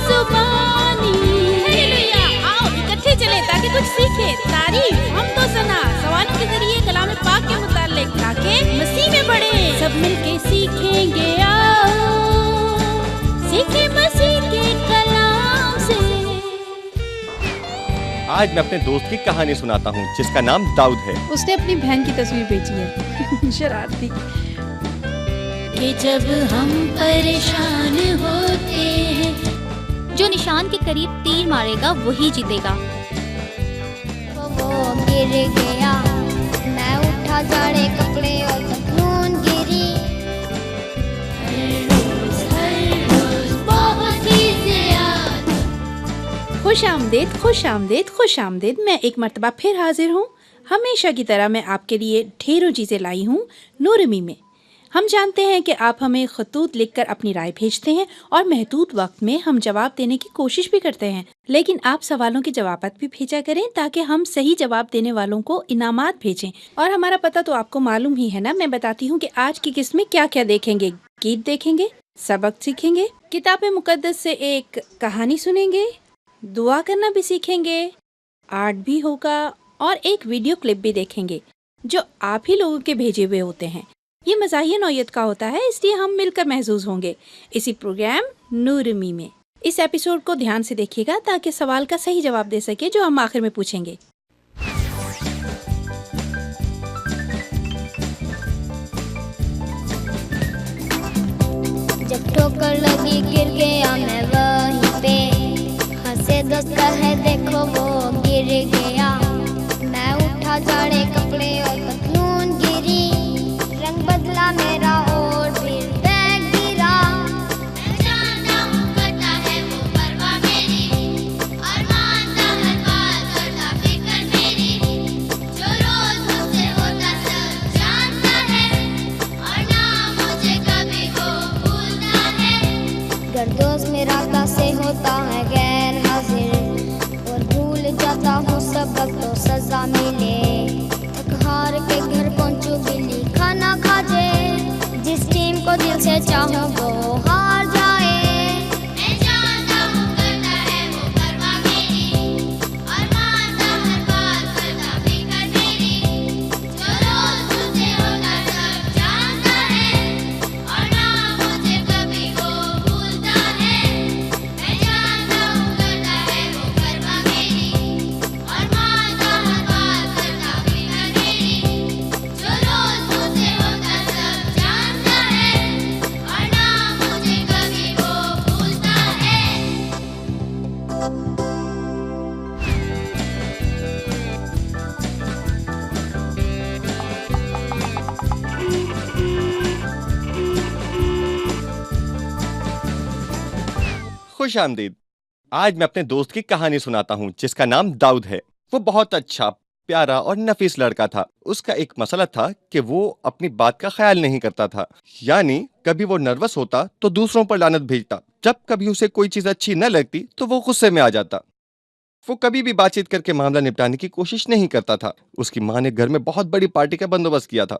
जुबानी। हालेलुया, आओ इकट्ठे चलें ताकि कुछ सीखें, तारीफ हम तो सना सवालों के जरिए कलाम पाक के मुतालिक ताकि मसीह में बढ़े। सब मिलके सीखेंगे, आओ सीखें मसीह के कलाम से। आज मैं अपने दोस्त की कहानी सुनाता हूँ जिसका नाम दाऊद है। उसने अपनी बहन की तस्वीर भेजी है शरारती। कि जब हम परेशान होते हैं, जो निशान के करीब तीर मारेगा वही जीतेगा। वो गिर गया, मैं उठा, जाड़े कपड़े और पतलून गिरी। हर रोज बहुत ही ज़्यादा। खुश आमदेद, खुश आमदेद, खुश आमदेद। मैं एक मर्तबा फिर हाजिर हूँ। हमेशा की तरह मैं आपके लिए ढेरों चीज़ें लाई हूँ नूरमी में। हम जानते हैं कि आप हमें खतूत लिखकर अपनी राय भेजते हैं और महदूद वक्त में हम जवाब देने की कोशिश भी करते हैं, लेकिन आप सवालों के जवाबात भी भेजा करें ताकि हम सही जवाब देने वालों को इनामात भेजें। और हमारा पता तो आपको मालूम ही है ना। मैं बताती हूँ कि आज की किस्त में क्या क्या देखेंगे। गीत देखेंगे, सबक सीखेंगे, किताब मुकद्दस से एक कहानी सुनेंगे, दुआ करना भी सीखेंगे, आर्ट भी होगा और एक वीडियो क्लिप भी देखेंगे जो आप ही लोगों के भेजे हुए होते हैं। ये मज़ाहिया नौयत का होता है, इसलिए हम मिलकर महसूस होंगे इसी प्रोग्राम नूरमी में। इस एपिसोड को ध्यान से देखिएगा ताकि सवाल का सही जवाब दे सके जो हम आखिर में पूछेंगे। जब ठोकर लगी गिर गया मैं वहीं पे, हंसे दोस्त कहे देखो वो गिर गया। मैं उठा, जाड़े कपड़े और पतलून गिरी। रंग बदला मेरा और फिर बैग गिरा। मैं जानता हूँ करता है वो परवाह मेरी, और मानता हर बात करता फिक्र मेरी। जो रोज मुझसे होता सब जानता है, और ना मुझे कभी वो भूलता है। अगर दोस्त मेरा से होता है गैर हाजिर और भूल जाता हूँ सबक तो सजा मिले। थक हार के घर पहुँचू बिल्ली खाना खा जाए। जिस टीम को दिल से चाहूँ वो हार जाए। मैं जानता हूँ करता है वो परवाह मेरी, और मानता हर बात करता फिक्र मेरी। जो रोज मुझसे होता सब जानता है, और ना मुझे कभी वो भूलता है। मैं जानता हूँ करता है वो परवाह मेरी, और मानता हर बात करता फिक्र मेरी। जो रोज मुझसे होता सब जानता है, और ना मुझे कभी वो भूलता है। खुश आमदीद। आज मैं अपने दोस्त की कहानी सुनाता हूँ जिसका नाम दाऊद है। वो बहुत अच्छा, प्यारा और नफीस लड़का था। उसका एक मसला था कि वो अपनी बात का ख्याल नहीं करता था, यानी कभी वो नर्वस होता तो दूसरों पर लानत भेजता। जब कभी उसे कोई चीज अच्छी न लगती तो वो गुस्से में आ जाता। वो कभी भी बातचीत करके मामला निपटाने की कोशिश नहीं करता था। उसकी माँ ने घर में बहुत बड़ी पार्टी का बंदोबस्त किया था।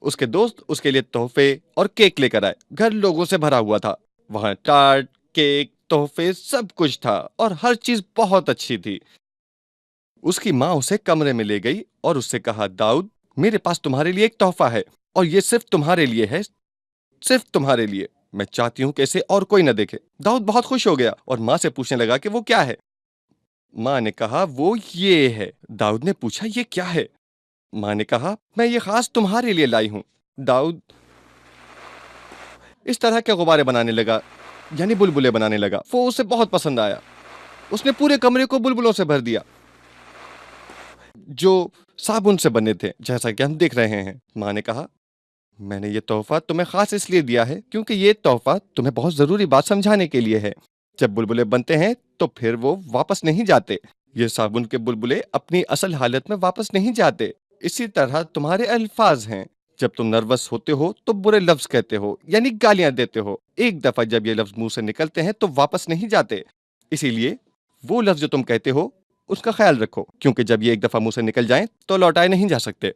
उसके दोस्त उसके लिए तोहफे और केक लेकर आए। घर लोगों से भरा हुआ था। वहाँ टार्ट, केक, तोहफे सब कुछ था और हर चीज बहुत अच्छी थी। उसकी माँ उसे कमरे में ले गई और उससे कहा, दाऊद, मेरे पास तुम्हारे लिए एक तोहफा है और ये सिर्फ तुम्हारे लिए है, सिर्फ तुम्हारे लिए। मैं चाहती हूँ कि इसे और कोई न देखे। दाऊद बहुत खुश हो गया और माँ से पूछने लगा कि वो क्या है। माँ ने कहा, वो ये है। दाऊद ने पूछा, ये क्या है? माँ ने कहा, मैं ये खास तुम्हारे लिए लाई हूँ। दाऊद इस तरह के गुब्बारे बनाने लगा, यानी बुलबुले बनाने लगा। वो उसे बहुत पसंद आया। उसने पूरे कमरे को बुलबुलों से भर दिया जो साबुन से बने थे, जैसा कि हम देख रहे हैं। माँ ने कहा, मैंने ये तोहफा तुम्हें खास इसलिए दिया है क्योंकि ये तोहफा तुम्हें बहुत जरूरी बात समझाने के लिए है। जब बुलबुले बनते हैं तो फिर वो वापस नहीं जाते। ये साबुन के बुलबुले अपनी असल हालत में वापस नहीं जाते। इसी तरह तुम्हारे अल्फाज हैं। जब तुम नर्वस होते हो तो बुरे लफ्ज कहते हो, यानी गालियां देते हो। एक दफा जब ये लफ्ज मुंह से निकलते हैं तो वापस नहीं जाते। इसीलिए वो लफ्ज जो तुम कहते हो उसका ख्याल रखो, क्योंकि जब ये एक दफा मुंह से निकल जाएं तो लौटाए नहीं जा सकते।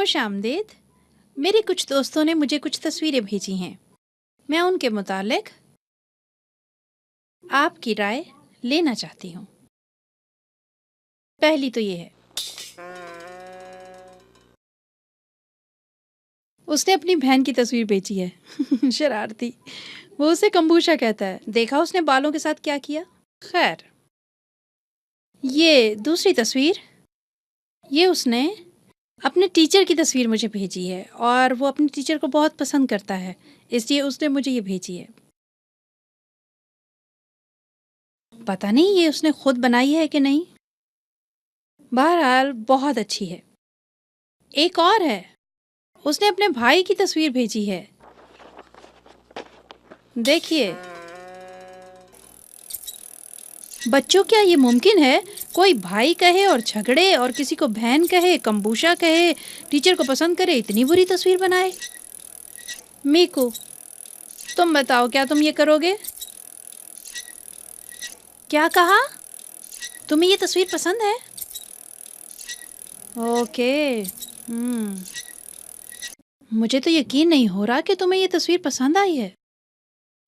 खुश आमदीद। मेरे कुछ दोस्तों ने मुझे कुछ तस्वीरें भेजी हैं। मैं उनके मुतालिक आपकी राय लेना चाहती हूँ। पहली तो ये है, उसने अपनी बहन की तस्वीर भेजी है। शरारती। वो उसे कंबूशा कहता है। देखा उसने बालों के साथ क्या किया। खैर, ये दूसरी तस्वीर, ये उसने अपने टीचर की तस्वीर मुझे भेजी है और वो अपने टीचर को बहुत पसंद करता है, इसलिए उसने मुझे ये भेजी है। पता नहीं ये उसने खुद बनाई है कि नहीं। बहरहाल बहुत अच्छी है। एक और है, उसने अपने भाई की तस्वीर भेजी है। देखिए बच्चों, क्या ये मुमकिन है कोई भाई कहे और झगड़े और किसी को बहन कहे, कंबूशा कहे, टीचर को पसंद करे, इतनी बुरी तस्वीर बनाए। मीकू, तुम बताओ, क्या तुम ये करोगे? क्या कहा? तुम्हें ये तस्वीर पसंद है? ओके। मुझे तो यकीन नहीं हो रहा कि तुम्हें ये तस्वीर पसंद आई है।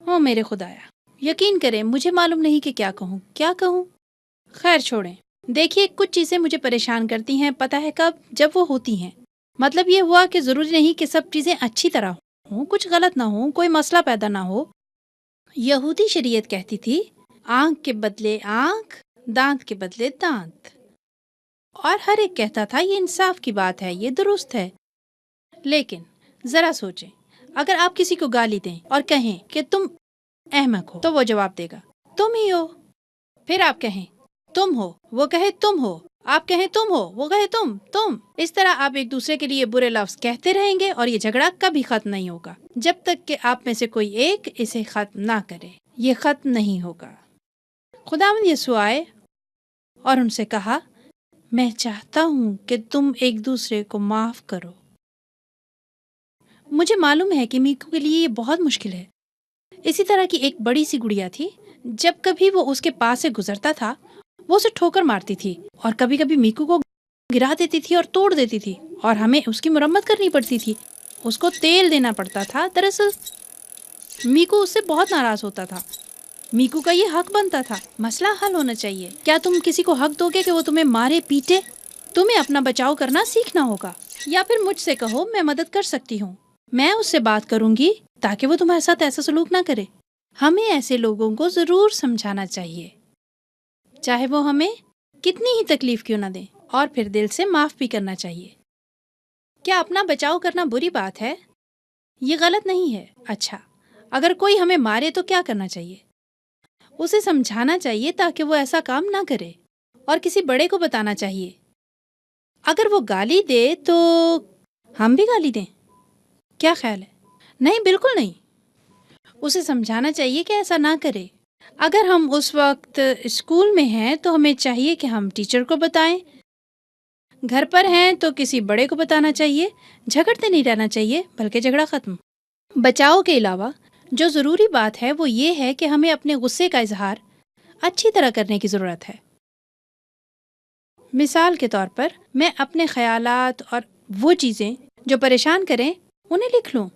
ओ मेरे खुदाया, यकीन करें, मुझे मालूम नहीं कि क्या कहूँ, क्या कहूँ। खैर छोड़ें। देखिए, कुछ चीज़ें मुझे परेशान करती हैं, पता है कब? जब वो होती हैं। मतलब ये हुआ कि ज़रूरी नहीं कि सब चीज़ें अच्छी तरह हों, कुछ गलत ना हो, कोई मसला पैदा ना हो। यहूदी शरीयत कहती थी, आँख के बदले आँख, दांत के बदले दांत। और हर एक कहता था ये इंसाफ की बात है, ये दुरुस्त है। लेकिन ज़रा सोचें, अगर आप किसी को गाली दें और कहें कि तुम अहमक हो, तो वो जवाब देगा तुम ही हो। फिर आप कहें तुम हो, वो कहे तुम हो। आप कहें तुम हो, वो कहे तुम। इस तरह आप एक दूसरे के लिए बुरे लफ्ज कहते रहेंगे और ये झगड़ा कभी खत्म नहीं होगा, जब तक कि आप में से कोई एक इसे खत्म ना करे। ये खत्म नहीं होगा। खुदावंद यीशु आए और उनसे कहा, मैं चाहता हूँ कि तुम एक दूसरे को माफ करो। मुझे मालूम है कि मीकू के लिए ये बहुत मुश्किल है। इसी तरह की एक बड़ी सी गुड़िया थी। जब कभी वो उसके पास से गुजरता था, वो उसे ठोकर मारती थी और कभी कभी मीकू को गिरा देती थी और तोड़ देती थी और हमें उसकी मरम्मत करनी पड़ती थी। उसको तेल देना पड़ता था। दरअसल मीकू उससे बहुत नाराज होता था। मीकू का ये हक बनता था। मसला हल होना चाहिए। क्या तुम किसी को हक दोगे कि वो तुम्हें मारे पीटे? तुम्हें अपना बचाव करना सीखना होगा। या फिर मुझसे कहो, मैं मदद कर सकती हूँ। मैं उससे बात करूंगी ताकि वो तुम्हारे साथ ऐसा सलूक ना करे। हमें ऐसे लोगों को जरूर समझाना चाहिए, चाहे वो हमें कितनी ही तकलीफ क्यों ना दें, और फिर दिल से माफ भी करना चाहिए। क्या अपना बचाव करना बुरी बात है? ये गलत नहीं है। अच्छा, अगर कोई हमें मारे तो क्या करना चाहिए? उसे समझाना चाहिए ताकि वो ऐसा काम ना करे, और किसी बड़े को बताना चाहिए। अगर वो गाली दे तो हम भी गाली दें? क्या ख्याल है? नहीं, बिल्कुल नहीं। उसे समझाना चाहिए कि ऐसा ना करे। अगर हम उस वक्त स्कूल में हैं तो हमें चाहिए कि हम टीचर को बताएं। घर पर हैं तो किसी बड़े को बताना चाहिए। झगड़ते नहीं रहना चाहिए, बल्कि झगड़ा खत्म। बचाव के अलावा जो ज़रूरी बात है वो ये है कि हमें अपने गुस्से का इजहार अच्छी तरह करने की ज़रूरत है। मिसाल के तौर पर, मैं अपने ख्यालात और वो चीज़ें जो परेशान करें उन्हें लिख लूँ।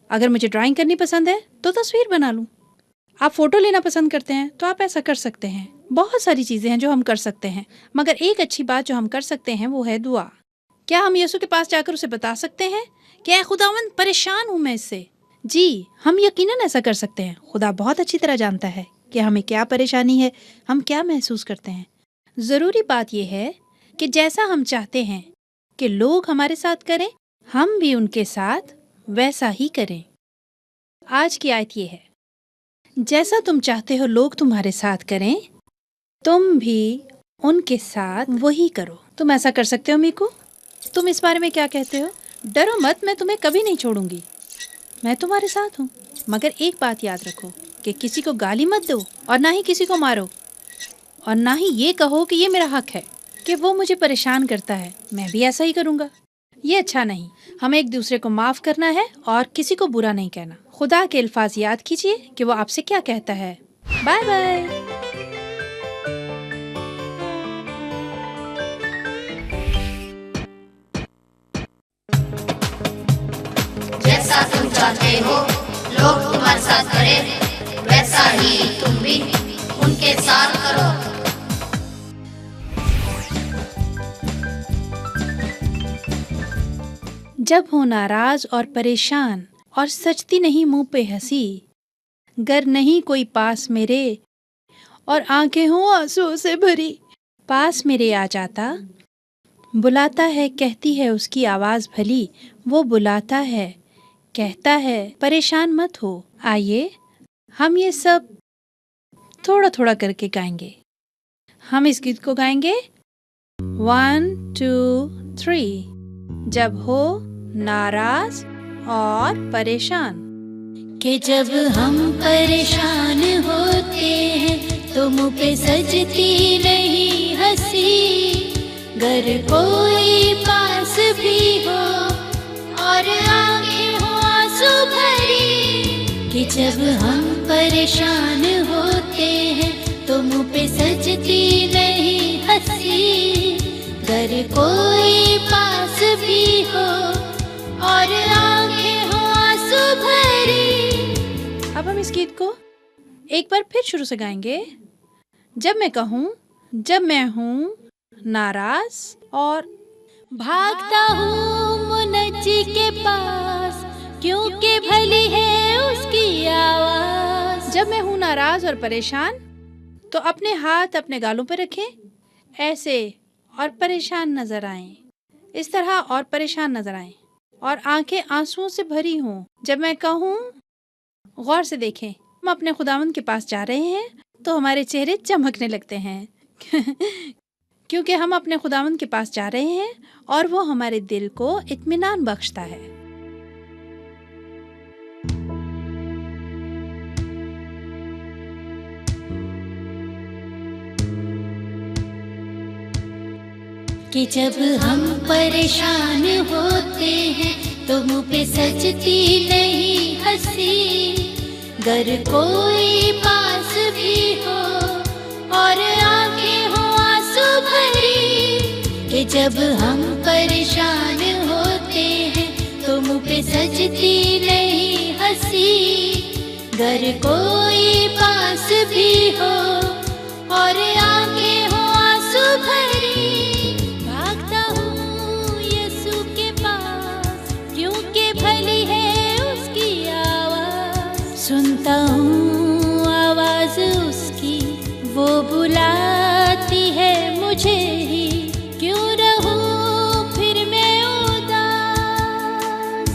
अगर मुझे ड्राइंग करनी पसंद है तो तस्वीर बना लूँ। आप फ़ोटो लेना पसंद करते हैं तो आप ऐसा कर सकते हैं। बहुत सारी चीज़ें हैं जो हम कर सकते हैं, मगर एक अच्छी बात जो हम कर सकते हैं वो है दुआ। क्या हम यीशु के पास जाकर उसे बता सकते हैं कि ऐ खुदावंद, परेशान हूँ मैं इससे? जी, हम यकीनन ऐसा कर सकते हैं। खुदा बहुत अच्छी तरह जानता है कि हमें क्या परेशानी है, हम क्या महसूस करते हैं। ज़रूरी बात यह है कि जैसा हम चाहते हैं कि लोग हमारे साथ करें, हम भी उनके साथ वैसा ही करें। आज की आयत ये है, जैसा तुम चाहते हो लोग तुम्हारे साथ करें, तुम भी उनके साथ वही करो। तुम ऐसा कर सकते हो मीकू? तुम इस बारे में क्या कहते हो? डरो मत, मैं तुम्हें कभी नहीं छोड़ूंगी। मैं तुम्हारे साथ हूँ। मगर एक बात याद रखो कि किसी को गाली मत दो और ना ही किसी को मारो, और ना ही ये कहो कि ये मेरा हक है कि वो मुझे परेशान करता है, मैं भी ऐसा ही करूँगा। ये अच्छा नहीं। हमें एक दूसरे को माफ़ करना है और किसी को बुरा नहीं कहना। खुदा के अल्फाज याद कीजिए कि वो आपसे क्या कहता है। Bye bye. जैसे हो लोग तुम्हारे साथ करे, वैसा ही तुम भी उनके साथ करो। जब हो नाराज और परेशान और सचती नहीं मुंह पे हंसी, गर नहीं कोई पास मेरे और आंखें हों आंसुओं से भरी, पास मेरे आ जाता, बुलाता है, कहती है उसकी आवाज भली, वो बुलाता है, कहता है परेशान मत हो। आइए हम ये सब थोड़ा थोड़ा करके गाएंगे। हम इस गीत को गाएंगे 1 2 3। जब हो नाराज और परेशान। कि जब हम परेशान होते हैं तो मुँह पे सजती नहीं हंसी, गर कोई पास भी हो और आंखें हो आंसू भरी। कि जब हम परेशान होते हैं तो मुँह पे सजती नहीं हंसी, गर कोई पास भी हो और आंखें हो आंसू भरी। अब हम इस गीत को एक बार फिर शुरू से गाएंगे। जब मैं कहूँ, जब मैं हूँ नाराज और भागता हूँ मुनज्जी के पास, क्योंकि भली है उसकी आवाज। जब मैं हूँ नाराज और परेशान तो अपने हाथ अपने गालों पर रखें, ऐसे और परेशान नजर आएं, इस तरह और परेशान नजर आएं और आंखें आंसुओं से भरी हों। जब मैं कहूँ, गौर से देखें, हम अपने खुदावंद के पास जा रहे हैं तो हमारे चेहरे चमकने लगते हैं क्योंकि हम अपने खुदावंद के पास जा रहे हैं और वो हमारे दिल को इत्मीनान बख्शता है। कि जब हम परेशान होते हैं तो मुँह पे सजती नहीं हंसी, गर कोई पास भी हो और आंखें हो आंसू भरी। कि जब हम परेशान होते हैं तो मुँह पे सजती नहीं हंसी, गर कोई पास भी हो और आंखें हो आंसू भरी। भागता हूँ यीशु के पास, क्योंकि भली है उसकी आवाज। सुनता हूँ आवाज उसकी, वो बुलाती है मुझे ही, क्यों रहूं फिर मैं उदास।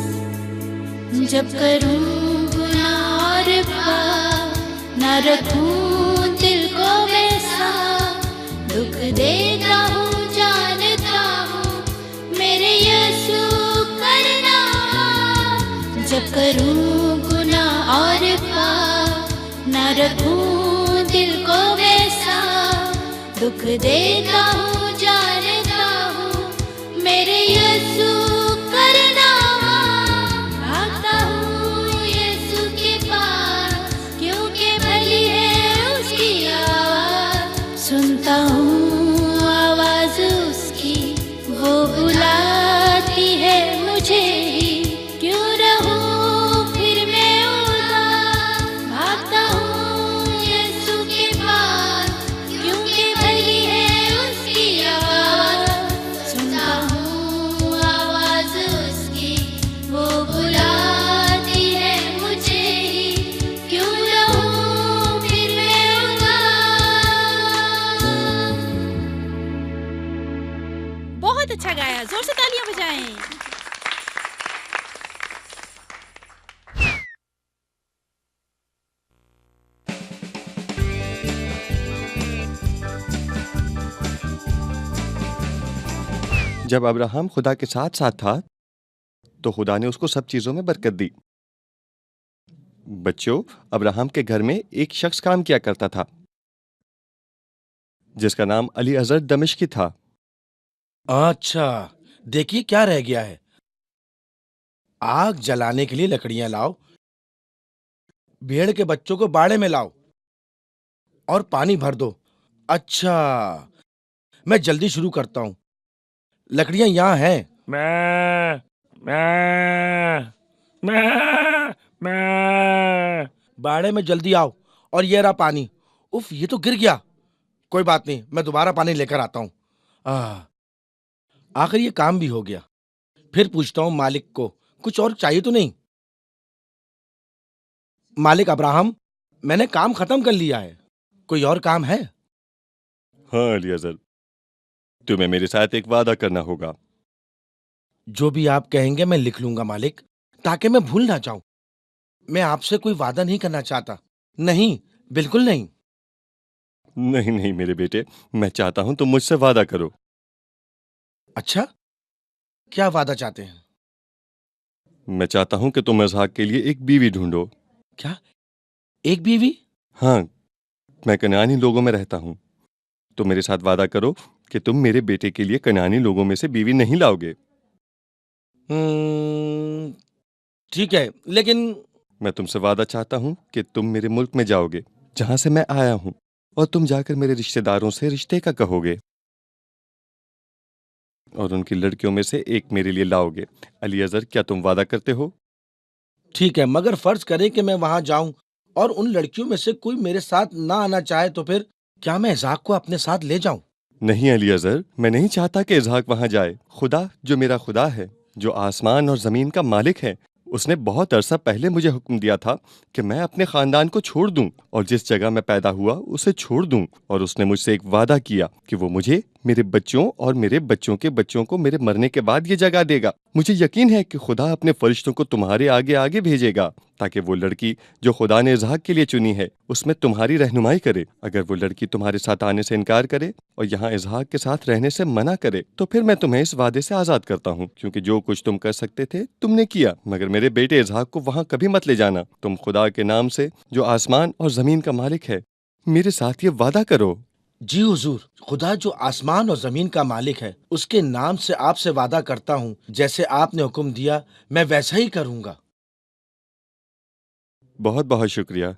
जब करूं गुनाह और पाप, न रखूं दिल को वैसा, दुख देता हूँ जानता हूँ मेरे यीशु करना। जब करूं गुनाह और पाप, न रखूं दिल को वैसा, दुख देता हूँ जानता हूँ मेरे यीशु करना। भागता हूँ यीशु के पास, क्योंकि भली है उसकी आवाज। सुनता हूँ आवाज उसकी, वो बुलाती है मुझे ही, क्यों रहूं फिर मैं उदास। भागता हूँ यीशु के पास, क्योंकि भली है उसकी आवाज। सुनता हूँ आवाज उसकी, वो बुलाती है मुझे ही, क्यों रहूं फिर मैं उदास। बहुत अच्छा गाया, जोर से तालियां बजाएं। जब अब्राहम खुदा के साथ साथ था तो खुदा ने उसको सब चीजों में बरकत दी। बच्चों, अब्राहम के घर में एक शख्स काम किया करता था जिसका नाम अली अजहर दमिश्की था। अच्छा, देखिए क्या रह गया है। आग जलाने के लिए लकड़ियां लाओ, भेड़ के बच्चों को बाड़े में लाओ और पानी भर दो। अच्छा, मैं जल्दी शुरू करता हूं। लकड़ियां यहाँ हैं। मैं मैं मैं मैं बाड़े में जल्दी आओ। और ये रहा पानी। उफ, ये तो गिर गया। कोई बात नहीं, मैं दोबारा पानी लेकर आता हूँ। आखिर ये काम भी हो गया। फिर पूछता हूँ मालिक को, कुछ और चाहिए तो नहीं? मालिक अब्राहम, मैंने काम खत्म कर लिया है। कोई और काम है? हाँ अलियाजर, तुम्हें मेरे साथ एक वादा करना होगा। जो भी आप कहेंगे मैं लिख लूंगा मालिक, ताकि मैं भूल ना जाऊं। मैं आपसे कोई वादा नहीं करना चाहता। नहीं, बिल्कुल नहीं। नहीं नहीं मेरे बेटे, मैं चाहता हूं तुम मुझसे वादा करो। अच्छा, क्या वादा चाहते हैं? मैं चाहता हूं कि तुम इसहाक के लिए एक बीवी ढूंढो। क्या, एक बीवी? हाँ, मैं कनानी लोगों में रहता हूं। तुम मेरे साथ वादा करो कि तुम मेरे बेटे के लिए कनानी लोगों में से बीवी नहीं लाओगे। हम्म, ठीक है, लेकिन मैं तुमसे वादा चाहता हूं कि तुम मेरे मुल्क में जाओगे, जहां से मैं आया हूं, और तुम जाकर मेरे रिश्तेदारों से रिश्ते का कहोगे और उनकी लड़कियों में से एक मेरे लिए लाओगे। अलियाजर, क्या तुम वादा करते हो? ठीक है, मगर फर्ज करें कि मैं वहां जाऊं और उन लड़कियों में से कोई मेरे साथ ना आना चाहे, तो फिर क्या मैं इसाक को अपने साथ ले जाऊं? नहीं अलियाजर, मैं नहीं चाहता कि इसहाक वहां जाए। खुदा, जो मेरा खुदा है, जो आसमान और जमीन का मालिक है, उसने बहुत अरसा पहले मुझे हुक्म दिया था कि मैं अपने खानदान को छोड़ दूं और जिस जगह मैं पैदा हुआ उसे छोड़ दूं। और उसने मुझसे एक वादा किया कि वो मुझे, मेरे बच्चों और मेरे बच्चों के बच्चों को मेरे मरने के बाद ये जगह देगा। मुझे यकीन है कि खुदा अपने फरिश्तों को तुम्हारे आगे आगे भेजेगा, ताकि वो लड़की जो खुदा ने इसहाक के लिए चुनी है उसमें तुम्हारी रहनुमाई करे। अगर वो लड़की तुम्हारे साथ आने से इनकार करे और यहाँ इसहाक के साथ रहने से मना करे, तो फिर मैं तुम्हें इस वादे से आजाद करता हूँ, क्योंकि जो कुछ तुम कर सकते थे तुमने किया। मगर मेरे बेटे इसहाक को वहां कभी मत ले जाना। तुम खुदा के नाम से, जो आसमान और जमीन का मालिक है, मेरे साथ ये वादा करो। जी हुजूर, खुदा जो आसमान और जमीन का मालिक है, उसके नाम से आपसे वादा करता हूँ, जैसे आपने हुक्म दिया मैं वैसा ही करूंगा। बहुत बहुत शुक्रिया।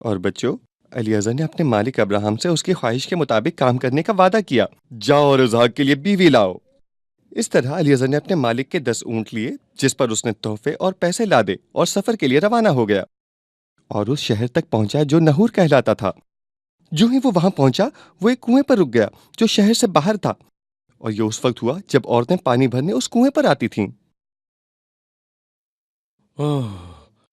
और बच्चों, अलियाजर ने अपने मालिक अब्राहम से उसकी ख्वाहिश के मुताबिक काम करने का वादा किया। जाओ और इसहाक के लिए बीवी लाओ। इस तरह अलियाजर ने अपने मालिक के 10 ऊंट लिए, जिस पर उसने तोहफे और पैसे लादे, और सफर के लिए रवाना हो गया और उस शहर तक पहुंचा जो नहूर कहलाता था। जो ही वो वहां पहुंचा, वो एक कुएं पर रुक गया जो शहर से बाहर था, और ये उस वक्त हुआ जब औरतें पानी भरने उस कुएं पर आती थीं। ओह,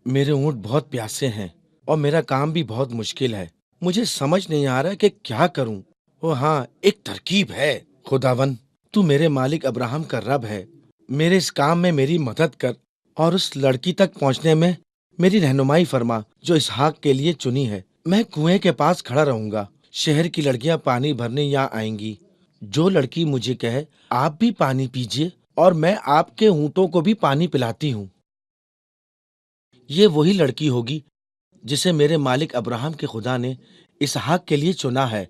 मेरे ऊंट बहुत प्यासे हैं और मेरा काम भी बहुत मुश्किल है। मुझे समझ नहीं आ रहा कि क्या करूं। ओ हाँ, एक तरकीब है। खुदावन, तू मेरे मालिक अब्राहम का रब है। मेरे इस काम में मेरी मदद कर और उस लड़की तक पहुंचने में मेरी रहनुमाई फरमा जो इसहाक के लिए चुनी है। मैं कुएं के पास खड़ा रहूंगा। शहर की लड़कियां पानी भरने यहाँ आएंगी। जो लड़की मुझे कहे आप भी पानी पीजिए, और मैं आपके ऊँटों को भी पानी पिलाती हूँ, ये वही लड़की होगी जिसे मेरे मालिक अब्राहम के खुदा ने इसहाक के लिए चुना है।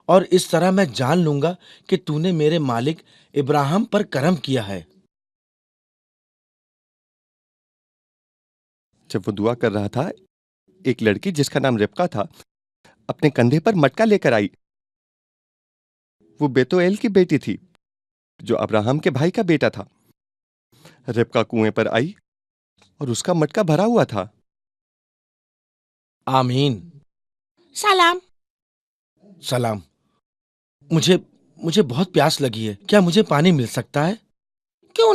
और इस तरह मैं जान लूंगा कि तूने मेरे मालिक इब्राहिम पर करम किया है। जब वो दुआ कर रहा था, एक लड़की जिसका नाम रिबका था अपने कंधे पर मटका लेकर आई। वो बेतुएल की बेटी थी, जो अब्राहम के भाई का बेटा था। रिबका कुएं पर आई और उसका मटका भरा हुआ था। आमीन। सलाम। सलाम। मुझे मुझे बहुत प्यास लगी है। क्या मुझे पानी मिल सकता है? क्यों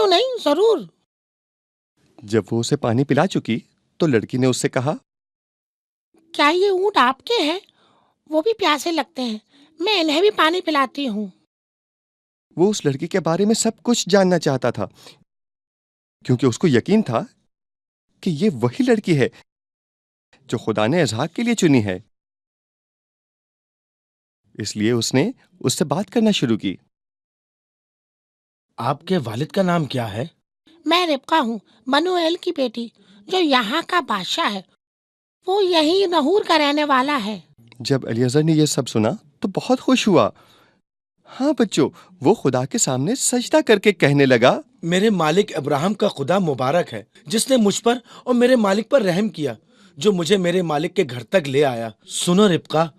नहीं, जरूर। जब वो उसे पानी पिला चुकी, तो लड़की ने उससे कहा, क्या ये ऊँट आपके हैं? वो भी प्यासे लगते हैं, मैं इन्हें भी पानी पिलाती हूँ। वो उस लड़की के बारे में सब कुछ जानना चाहता था, क्योंकि उसको यकीन था कि ये वही लड़की है जो खुदा ने इसहाक के लिए चुनी है। इसलिए उसने उससे बात करना शुरू की। आपके वालिद का नाम क्या है? मैं रिबका हूँ, बनुएल की बेटी, जो यहाँ का बादशाह है। वो यही नहूर का रहने वाला है। जब अलियाजर ने यह सब सुना तो बहुत खुश हुआ। हाँ बच्चों, वो खुदा के सामने सजदा करके कहने लगा, मेरे मालिक इब्राहिम का खुदा मुबारक है, जिसने मुझ पर और मेरे मालिक पर रहम किया, जो मुझे मेरे मालिक के घर तक ले आया। सुनो रिबका,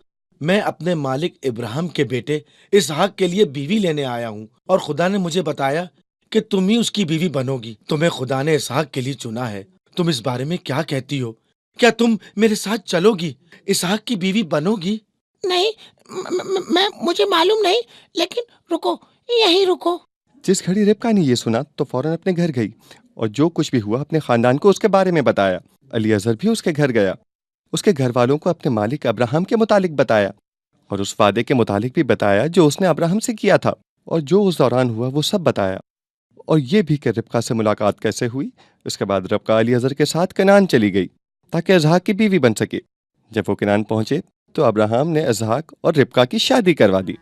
मैं अपने मालिक इब्राहिम के बेटे इसहाक के लिए बीवी लेने आया हूँ, और खुदा ने मुझे बताया कि तुम ही उसकी बीवी बनोगी। तुम्हें खुदा ने इसहाक के लिए चुना है। तुम इस बारे में क्या कहती हो? क्या तुम मेरे साथ चलोगी? इसहाक की बीवी बनोगी? नहीं, मैं मुझे मालूम नहीं, लेकिन रुको, यहीं रुको। जिस घड़ी रिबका ने ये सुना तो फौरन अपने घर गई और जो कुछ भी हुआ अपने खानदान को उसके बारे में बताया। अलीअज़र भी उसके घर गया, उसके घर वालों को अपने मालिक अब्राहम के मुतालिक बताया और उस वादे के मुतालिक भी बताया जो उसने अब्राहम से किया था, और जो उस दौरान हुआ वो सब बताया, और ये भी कि रिबका से मुलाकात कैसे हुई। इसके बाद रिबका अलीअज़र के साथ कनान चली गई ताकि इसहाक की बीवी बन सके। जब वो कनान पहुंचे तो अब्राहम ने इसहाक और रिबका की शादी करवा दी।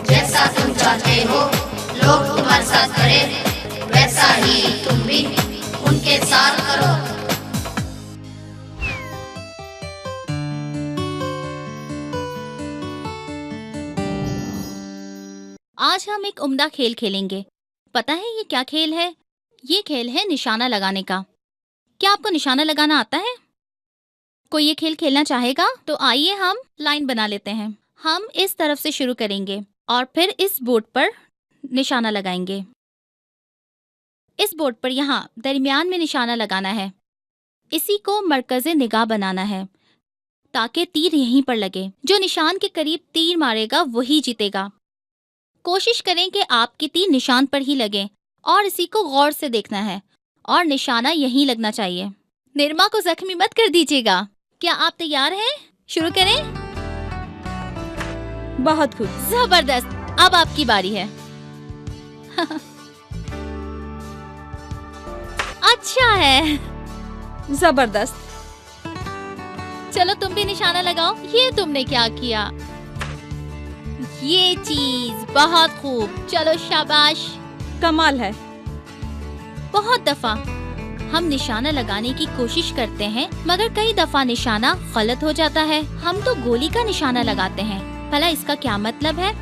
जैसा तुम चाहते हो लोग तुम्हारे साथ करें, वैसा ही तुम भी उनके साथ करो। आज हम एक उम्दा खेल खेलेंगे। पता है ये क्या खेल है? ये खेल है निशाना लगाने का। क्या आपको निशाना लगाना आता है? कोई ये खेल खेलना चाहेगा? तो आइए हम लाइन बना लेते हैं। हम इस तरफ से शुरू करेंगे और फिर इस बोर्ड पर निशाना लगाएंगे। इस बोर्ड पर यहाँ दरमियान में निशाना लगाना है। इसी को मरकज़े निगाह बनाना है ताकि तीर यहीं पर लगे। जो निशान के करीब तीर मारेगा वही जीतेगा। कोशिश करें कि आपकी तीर निशान पर ही लगे और इसी को गौर से देखना है और निशाना यहीं लगना चाहिए। निर्मा को जख्मी मत कर दीजिएगा। क्या आप तैयार हैं? शुरू करें। बहुत खूब। जबरदस्त। अब आपकी बारी है। अच्छा है। जबरदस्त। चलो तुम भी निशाना लगाओ। ये तुमने क्या किया? ये चीज बहुत खूब। चलो शाबाश। कमाल है। बहुत दफा हम निशाना लगाने की कोशिश करते हैं मगर कई दफा निशाना गलत हो जाता है। हम तो गोली का निशाना लगाते हैं। भला इसका क्या मतलब है?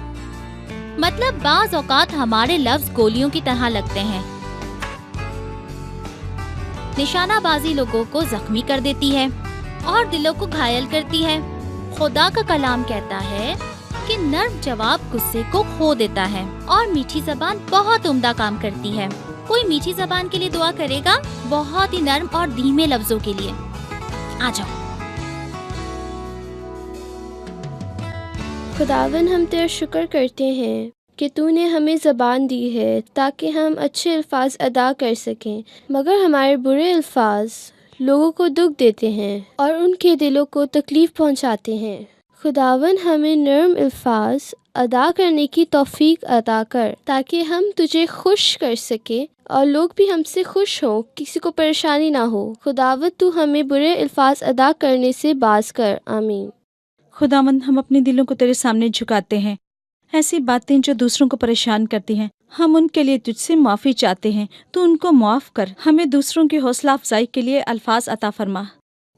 मतलब बाज औकात हमारे लफ्ज गोलियों की तरह लगते हैं। निशानाबाजी लोगों को जख्मी कर देती है और दिलों को घायल करती है। खुदा का कलाम कहता है कि नर्म जवाब गुस्से को खो देता है और मीठी जबान बहुत उम्दा काम करती है। कोई मीठी जबान के लिए दुआ करेगा? बहुत ही नर्म और धीमे लफ्जों के लिए। आ जाओ। खुदावन, हम तेरा शुक्र करते हैं कि तूने हमें ज़बान दी है ताकि हम अच्छे अल्फाज अदा कर सकें, मगर हमारे बुरे अल्फाज लोगों को दुख देते हैं और उनके दिलों को तकलीफ़ पहुंचाते हैं। खुदावन, हमें नरम अल्फाज अदा करने की तौफीक अता कर ताकि हम तुझे खुश कर सके और लोग भी हमसे खुश हों, किसी को परेशानी ना हो। खुदावन, तू हमें बुरे अल्फाज अदा करने से बाज कर। आमीन। खुदावंद, हम अपने दिलों को तेरे सामने झुकाते हैं। ऐसी बातें जो दूसरों को परेशान करती हैं, हम उनके लिए तुझसे माफ़ी चाहते हैं। तू उनको माफ़ कर। हमें दूसरों की हौसला अफजाई के लिए अल्फाज अता फरमा।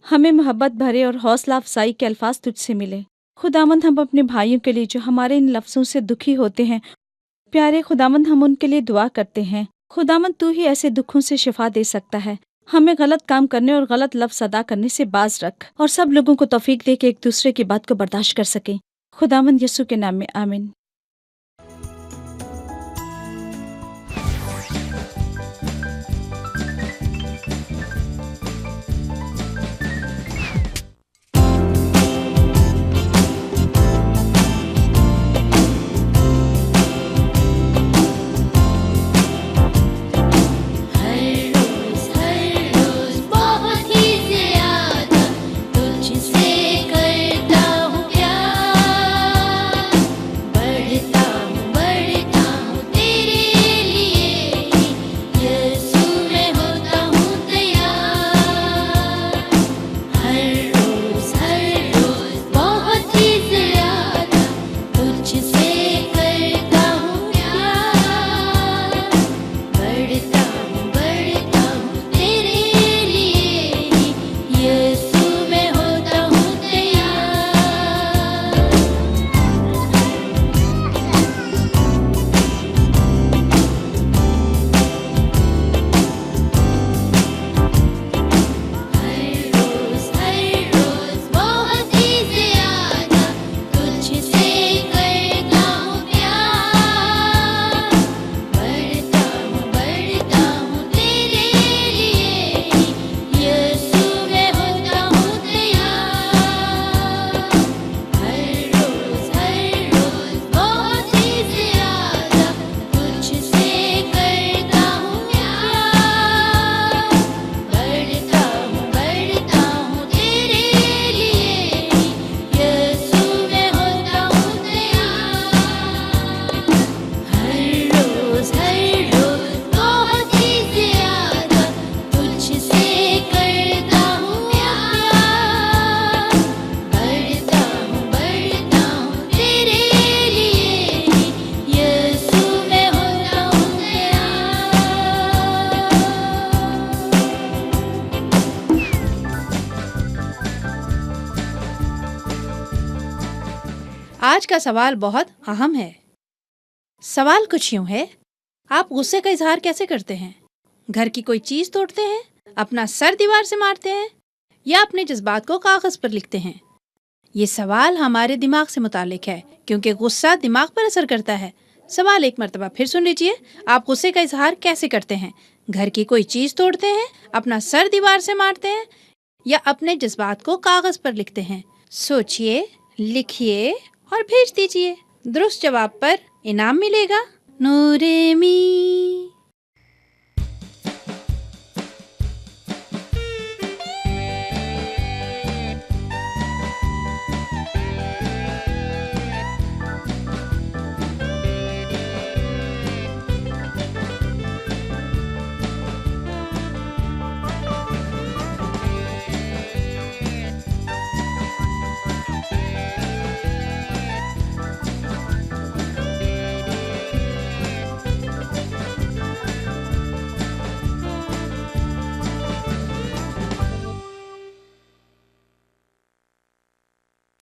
हमें मोहब्बत भरे और हौसला अफजाई के अल्फाज तुझसे मिले। खुदावंद, हम अपने भाइयों के लिए जो हमारे इन लफ्ज़ों से दुखी होते हैं, प्यारे खुदावंद, हम उनके लिए दुआ करते हैं। खुदावंद, तू ही ऐसे दुखों से शिफा दे सकता है। हमें गलत काम करने और गलत लफ्ज़ अदा करने से बाज रख और सब लोगों को तौफीक दे के एक दूसरे की बात को बर्दाश्त कर सके। खुदावंद यीशु के नाम में आमीन। बहुत ही ज़्यादा तुझसे करता हूँ प्यार, बढ़ता हूँ तेरे लिए, यीशु मैं होता हूँ तैयार। हर रोज़ बहुत ही ज़्यादा तुझसे करता हूँ प्यार, बढ़ता हूँ तेरे लिए, यीशु मैं होता हूँ तैयार। हर रोज़ बहुत ही ज़्यादा आज का सवाल बहुत अहम है। सवाल कुछ यूं है, आप गुस्से का इजहार कैसे करते हैं? घर की कोई चीज तोड़ते हैं, अपना सर दीवार से मारते हैं या अपने जज्बात को कागज पर लिखते हैं? ये सवाल हमारे दिमाग से मुतालिक है क्योंकि गुस्सा दिमाग पर असर करता है। सवाल एक मर्तबा फिर सुन लीजिए, आप गुस्से का इजहार कैसे करते हैं? घर की कोई चीज तोड़ते हैं, अपना सर दीवार से मारते हैं या अपने जज्बात को कागज पर लिखते हैं? सोचिए, लिखिए और भेज दीजिए। दुरुस्त जवाब पर इनाम मिलेगा। नूरे मी।